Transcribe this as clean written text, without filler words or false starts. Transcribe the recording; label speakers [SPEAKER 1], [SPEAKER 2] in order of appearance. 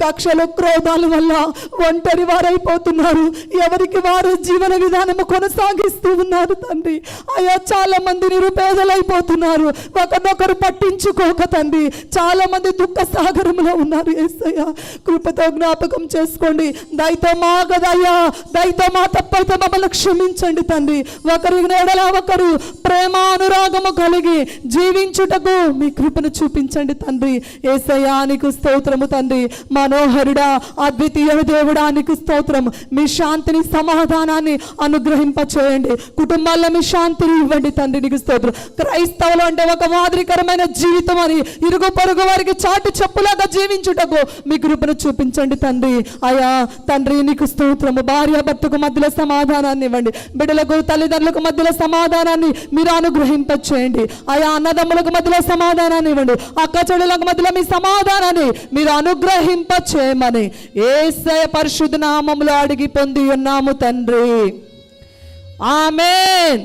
[SPEAKER 1] కక్షలు క్రోధాల వల్ల ఒంటరి వారైపోతున్నారు. ఎవరికి వారు జీవన విధానము కొనసాగిస్తూ ఉన్నారు తండ్రి. అయ్యా చాలా మంది నిరుపేదలైపోతున్నారు, ఒకరినొకరు పట్టించుకోక తండ్రి. చాలా మంది దుఃఖ సాగరంలో ఉన్నారు. యేసయ్య కృపతో జ్ఞాపకం చేసుకోండి. దయతో మా గదయ్యా, దయతో మా తప్పైతే మమ్మల్ని క్షమించండి తండ్రి. ఒకరి ఎడల ఒకరు ప్రేమ అనురాగము కలిగి జీవించుటకు మీ కృపను చూపించండి తండ్రి. యేసయ్యా నీకు స్తోత్రము తండ్రి. మనోహరుడా, అద్వితీయ దేవుడా నీకు స్తోత్రం. మీ శాంతిని సమాధానాన్ని అనుగ్రహింపచేయండి. కుటుంబాల్లో మీ శాంతిని ఇవ్వండి తండ్రి. నీకు స్తోత్రం. క్రైస్తవులు అంటే ఒక మాదిరికరమైన జీవితం అని ఇరుగు పొరుగు వారికి చాటు చెప్పులాగా జీవించుటకు మీ కృపను చూపించండి తండ్రి. అయా తండ్రి నీకు స్తోత్రము. భార్య భర్తకు మధ్యలో సమాధానాన్ని ఇవ్వండి. బిడ్డలకు తల్లిదండ్రులకు మధ్యలో సమాధానాన్ని మీరు అనుగ్రహింపచేయండి. అయా అన్నదమ్ములకు మధ్యలో సమాధానాన్ని ఇవ్వండి. అక్క చెడులకు మధ్యలో మీ సమాధానాన్ని మీరు అనుగ్రహింప చేయమని యేసయ్య పరిశుద్ధ నామములో అడిగి పొంది ఉన్నాము తండ్రి. ఆమేన్.